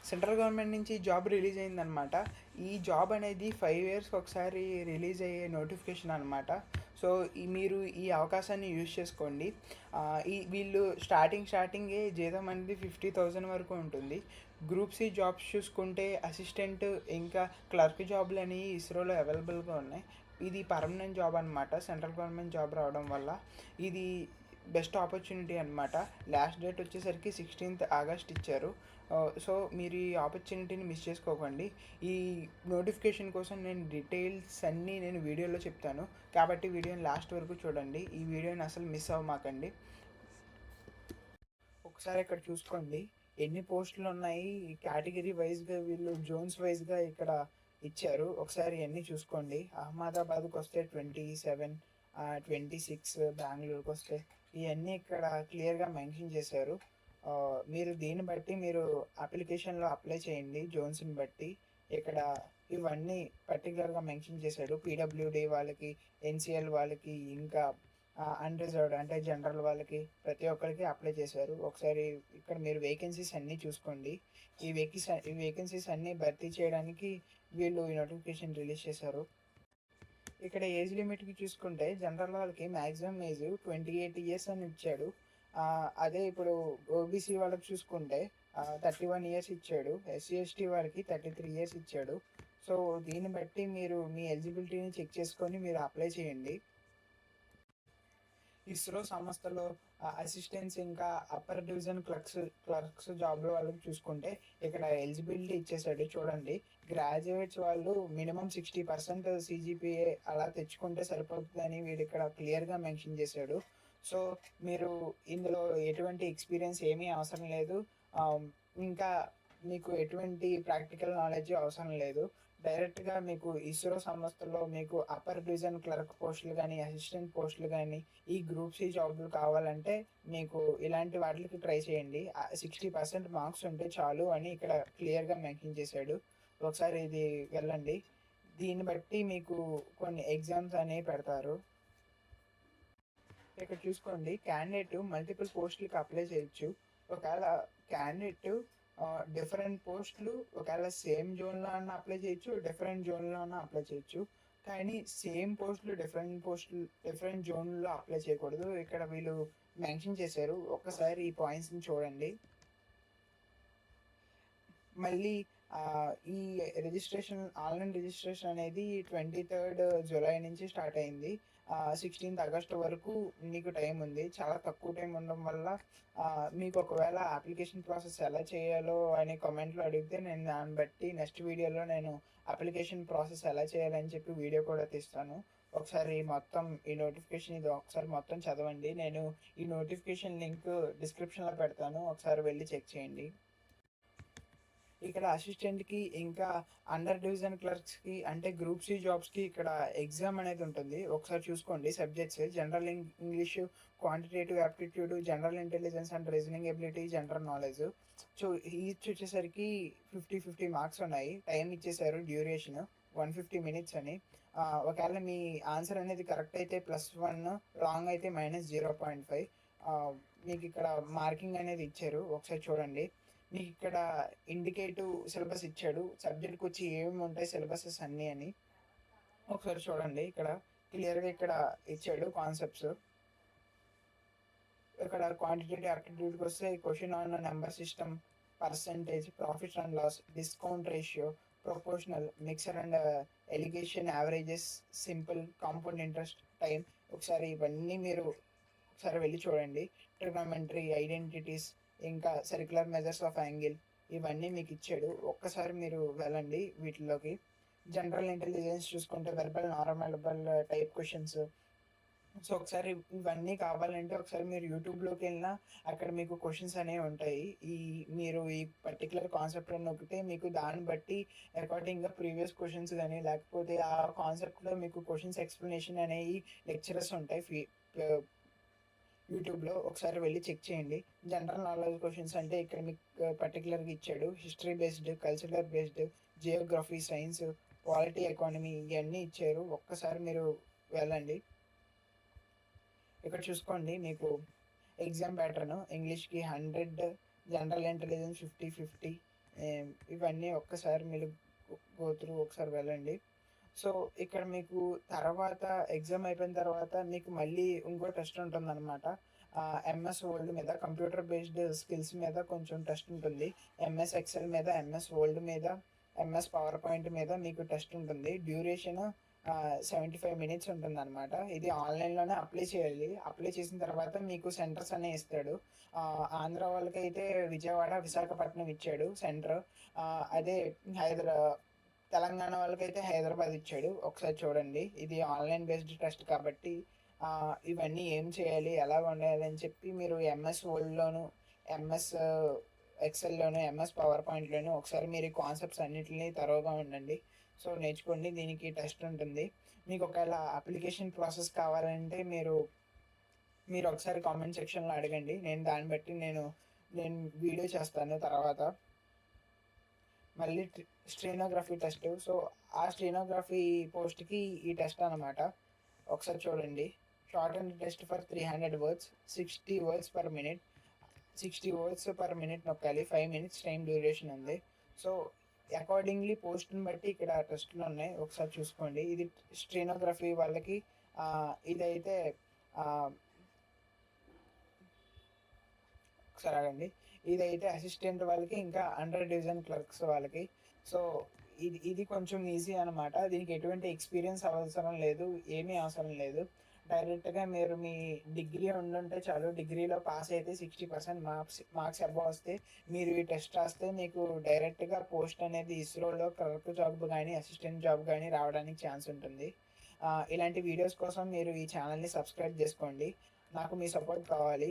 Central government నుంచి job release అయిందనమాట. ఈ జాబ్ అనేది 5 ఇయర్స్కి ఒకసారి రిలీజ్ అయ్యే నోటిఫికేషన్ అనమాట. సో మీరు ఈ అవకాశాన్ని యూజ్ చేసుకోండి. వీళ్ళు స్టార్టింగే జీతం అనేది 50,000 వరకు ఉంటుంది. గ్రూప్ సి జాబ్స్ చూసుకుంటే అసిస్టెంట్ ఇంకా క్లర్క్ జాబ్లు అనేవి ఇస్రోలో అవైలబుల్గా ఉన్నాయి. ఇది పర్మనెంట్ జాబ్ అనమాట. సెంట్రల్ గవర్నమెంట్ జాబ్ రావడం వల్ల ఇది బెస్ట్ ఆపర్చునిటీ అనమాట. లాస్ట్ డేట్ వచ్చేసరికి 16th ఆగస్ట్ ఇచ్చారు. సో మీరు ఈ ఆపర్చునిటీని మిస్ చేసుకోకండి. ఈ నోటిఫికేషన్ కోసం నేను డీటెయిల్స్ అన్నీ నేను వీడియోలో చెప్తాను, కాబట్టి వీడియోని లాస్ట్ వరకు చూడండి. ఈ వీడియోని అసలు మిస్ అవ్వమాకండి. ఒకసారి ఇక్కడ చూసుకోండి ఎన్ని పోస్టులు ఉన్నాయి. కేటగిరీ వైజ్గా వీళ్ళు జోన్స్ వైజ్గా ఇక్కడ ఇచ్చారు. ఒకసారి అన్నీ చూసుకోండి. అహ్మదాబాద్కి వస్తే 27, 26, బెంగళూరుకి వస్తే ఇవన్నీ ఇక్కడ క్లియర్గా మెన్షన్ చేశారు. మీరు దీన్ని బట్టి మీరు అప్లికేషన్లో అప్లై చేయండి జోన్స్ని బట్టి. ఇక్కడ ఇవన్నీ పర్టికులర్గా మెన్షన్ చేశాడు. పీడబ్ల్యూడి వాళ్ళకి, ఎన్సిఎల్ వాళ్ళకి, ఇంకా అన్రిజర్వ్డ్ అంటే జనరల్ వాళ్ళకి ప్రతి ఒక్కరికి అప్లై చేశారు. ఒకసారి ఇక్కడ మీరు వేకెన్సీస్ అన్నీ చూసుకోండి. ఈ వేకెన్సీస్ అన్నీ భర్తీ చేయడానికి వీళ్ళు ఈ నోటిఫికేషన్ రిలీజ్ చేశారు. ఇక్కడ ఏజ్ లిమిట్కి చూసుకుంటే జనరల్ వాళ్ళకి మ్యాక్సిమం ఏజ్ 28 ఇయర్స్ అని ఇచ్చాడు. అదే ఇప్పుడు ఓబీసీ వాళ్ళకి చూసుకుంటే 31 ఇయర్స్ ఇచ్చాడు. ఎస్సీ ఎస్టీ వాళ్ళకి 33 ఇయర్స్ ఇచ్చాడు. సో దీన్ని బట్టి మీరు మీ ఎలిజిబిలిటీని చెక్ చేసుకొని మీరు అప్లై చేయండి. ఇస్రో సంస్థలో అసిస్టెంట్స్ ఇంకా అప్పర్ డివిజన్ క్లర్క్స్ జాబ్లో వాళ్ళకి చూసుకుంటే ఇక్కడ ఎలిజిబిలిటీ ఇచ్చేసాడు. చూడండి, గ్రాడ్యుయేట్స్ వాళ్ళు మినిమం 60% CGPA అలా తెచ్చుకుంటే సరిపోతుందని వీడు ఇక్కడ క్లియర్గా మెన్షన్ చేశాడు. సో మీరు ఇందులో ఎటువంటి ఎక్స్పీరియన్స్ ఏమీ అవసరం లేదు, ఇంకా మీకు ఎటువంటి ప్రాక్టికల్ నాలెడ్జ్ అవసరం లేదు. డైరెక్ట్గా మీకు ఇస్రో సంస్థలో మీకు అప్పర్ డివిజన్ క్లర్క్ పోస్టులు కానీ, అసిస్టెంట్ పోస్టులు కానీ, ఈ గ్రూప్ సి జాబ్లు కావాలంటే మీకు ఇలాంటి వాటికి ట్రై చేయండి. 60% మార్క్స్ ఉంటే చాలు అని ఇక్కడ క్లియర్గా మెన్షన్ చేశాడు. ఒకసారి ఇది వెళ్ళండి. దీన్ని బట్టి మీకు కొన్ని ఎగ్జామ్స్ అనేవి పెడతారు. ఇక్కడ చూసుకోండి, క్యాండిడేట్ మల్టిపుల్ పోస్టులకి అప్లై చేయొచ్చు. ఒకవేళ క్యాండిడేట్ డిఫరెంట్ పోస్టులు ఒకవేళ సేమ్ జోన్లో అన్న అప్లై చేయొచ్చు, డిఫరెంట్ జోన్లో అన్న అప్లై చేయొచ్చు. కానీ సేమ్ పోస్టులు డిఫరెంట్ జోన్లో అప్లై చేయకూడదు. ఇక్కడ వీళ్ళు మెన్షన్ చేశారు. ఒక్కసారి ఈ పాయింట్స్ని చూడండి. మళ్ళీ ఈ ఆన్లైన్ రిజిస్ట్రేషన్ అనేది 23rd జూలై నుంచి స్టార్ట్ అయింది. 16th ఆగస్ట్ వరకు మీకు టైం ఉంది. చాలా తక్కువ టైం ఉండడం వల్ల మీకు ఒకవేళ అప్లికేషన్ ప్రాసెస్ ఎలా చేయాలో అని కామెంట్లో అడిగితే నేను దాన్ని బట్టి నెక్స్ట్ వీడియోలో నేను అప్లికేషన్ ప్రాసెస్ ఎలా చేయాలని చెప్పి వీడియో కూడా తీస్తాను. ఒకసారి మొత్తం ఈ నోటిఫికేషన్ ఇది ఒకసారి మొత్తం చదవండి. నేను ఈ నోటిఫికేషన్ లింక్ డిస్క్రిప్షన్లో పెడతాను, ఒకసారి వెళ్ళి చెక్ చేయండి. ఇక్కడ అసిస్టెంట్కి ఇంకా అండర్ డివిజన్ క్లర్క్స్కి అంటే గ్రూప్ సి జాబ్స్కి ఇక్కడ ఎగ్జామ్ అనేది ఉంటుంది. ఒకసారి చూసుకోండి. Subjects general English, quantitative aptitude, general intelligence and reasoning ability, general knowledge. So each వచ్చేసరికి 50 మార్క్స్ ఉన్నాయి. టైం ఇచ్చేసారు, డ్యూరేషన్ 150 మినిట్స్ అని. ఒకవేళ మీ ఆన్సర్ అనేది కరెక్ట్ అయితే +1, రాంగ్ అయితే -0.5. మీకు ఇక్కడ మార్కింగ్ అనేది ఇచ్చారు. ఒకసారి చూడండి. మీకు ఇక్కడ ఇండికేటివ్ సిలబస్ ఇచ్చాడు. సబ్జెక్ట్కి వచ్చి ఏమేమి ఉంటాయి సిలబసెస్ అన్నీ అని ఒకసారి చూడండి. ఇక్కడ క్లియర్గా ఇక్కడ ఇచ్చాడు కాన్సెప్ట్స్. ఇక్కడ క్వాంటిటేటివ్ యాప్టిట్యూడ్కి వస్తే question on number system, percentage, profit and loss, discount ratio, proportional, mixture and alligation, averages, simple, compound interest, time. ఒకసారి ఇవన్నీ మీరు ఒకసారి వెళ్ళి చూడండి. ట్రిగ్నోమెట్రీ, ఐడెంటిటీస్, ఇంకా సర్క్యులర్ మెజర్స్ ఆఫ్ యాంగిల్, ఇవన్నీ మీకు ఇచ్చాడు. ఒక్కసారి మీరు వెళ్ళండి వీటిలోకి. జనరల్ ఇంటెలిజెన్స్ చూసుకుంటే verbal, normal type questions. So ఒకసారి ఇవన్నీ కావాలంటే ఒకసారి మీరు యూట్యూబ్లోకి వెళ్ళినా అక్కడ మీకు క్వశ్చన్స్ అనేవి ఉంటాయి. మీరు ఈ పర్టికులర్ కాన్సెప్ట్ నొక్కితే మీకు దాన్ని బట్టి అకార్డింగ్గా ప్రీవియస్ క్వశ్చన్స్ కానీ లేకపోతే ఆ కాన్సెప్ట్లో మీకు క్వశ్చన్స్ ఎక్స్ప్లెనేషన్ అనేవి లెక్చరర్స్ ఉంటాయి యూట్యూబ్లో. ఒకసారి వెళ్ళి చెక్ చేయండి. జనరల్ నాలెడ్జ్ క్వశ్చన్స్ అంటే ఇక్కడ మీకు పర్టికులర్గా ఇచ్చాడు. History based, cultural based, Geography, science, polity, economy, ఇవన్నీ ఇచ్చారు. ఒక్కసారి మీరు వెళ్ళండి. ఇక్కడ చూసుకోండి, మీకు ఎగ్జామ్ ప్యాటర్న్ ఇంగ్లీష్కి 100, జనరల్ ఇంటెలిజెన్స్ 50-50, ఇవన్నీ ఒక్కసారి మీరు గో త్రూ ఒకసారి వెళ్ళండి. సో, ఇక్కడ మీకు తర్వాత ఎగ్జామ్ అయిపోయిన తర్వాత మీకు మళ్ళీ ఇంకో టెస్ట్ ఉంటుందనమాట. ఎంఎస్ వర్డ్ మీద కంప్యూటర్ బేస్డ్ స్కిల్స్ మీద కొంచెం టెస్ట్ ఉంటుంది. ఎంఎస్ ఎక్సెల్ మీద, ఎంఎస్ వర్డ్ మీద, ఎంఎస్ పవర్ పాయింట్ మీద మీకు టెస్ట్ ఉంటుంది. డ్యూరేషన్ 75 మినిట్స్ ఉంటుందనమాట. ఇది ఆన్‌లైన్‌లోనే అప్లై చేయాలి. అప్లై చేసిన తర్వాత మీకు సెంటర్స్ అనేవి ఇస్తాడు. ఆంధ్ర వాళ్ళకైతే విజయవాడ, విశాఖపట్నం ఇచ్చాడు సెంటర్. అదే హైదరా తెలంగాణ వాళ్ళకైతే హైదరాబాద్ ఇచ్చాడు. ఒకసారి చూడండి. ఇది ఆన్‌లైన్ బేస్డ్ టెస్ట్ కాబట్టి ఇవన్నీ ఏం చేయాలి, ఎలా ఉండాలి అని చెప్పి మీరు ఎంఎస్ వర్డ్‌లోను, ఎంఎస్ ఎక్సెల్‌లోను, ఎంఎస్ పవర్ పాయింట్‌లోను ఒకసారి మీరు ఈ కాన్సెప్ట్స్ అన్నిటిని తరోగా ఉండండి. సో, నేర్చుకోండి. దీనికి టెస్ట్ ఉంటుంది. మీకు ఒకవేళ అప్లికేషన్ ప్రాసెస్ కావాలంటే మీరు ఒకసారి కామెంట్ సెక్షన్‌లో అడగండి. నేను దాన్ని బట్టి నేను వీడియో చేస్తాను తర్వాత. మళ్ళీ స్టెనోగ్రఫీ టెస్ట్. సో, ఆ స్టెనోగ్రఫీ పోస్ట్‌కి ఈ టెస్ట్ అనమాట. ఒకసారి చూడండి. Shorthand test for 300 words, 60 words per minute. 60 words per minute నొక్కాలి. 5 మినిట్స్ టైం డ్యూరేషన్ ఉంది. సో, అకార్డింగ్‌లీ పోస్ట్‌ని బట్టి ఇక్కడ టెస్ట్‌లున్నాయి. ఒకసారి చూసుకోండి. ఇది స్టెనోగ్రఫీ వాళ్ళకి ఇదైతే ఆహ్, ఒకసారి ఆగండి. ఇదైతే అసిస్టెంట్ వాళ్ళకి, ఇంకా అండర్ డివిజన్ క్లర్క్స్ వాళ్ళకి. సో, ఇది కొంచెం ఈజీ అనమాట. దీనికి ఎటువంటి ఎక్స్‌పీరియన్స్ అవసరం లేదు. ఏమీ అవసరం లేదు. డైరెక్ట్‌గా మీరు మీ డిగ్రీ ఉండుంటే చాలు. డిగ్రీలో పాస్ అయితే 60% మార్క్స్ అబోవ్ వస్తే మీరు ఈ టెస్ట్ రాస్తే మీకు డైరెక్ట్‌గా పోస్ట్ అనేది ఇస్రోలో క్లర్క్ జాబ్ గానీ, అసిస్టెంట్ జాబ్ గానీ రావడానికి ఛాన్స్ ఉంటుంది. ఇలాంటి వీడియోస్ కోసం మీరు ఈ ఛానల్‌ని సబ్స్క్రైబ్ చేసుకోండి. నాకు మీ సపోర్ట్ కావాలి.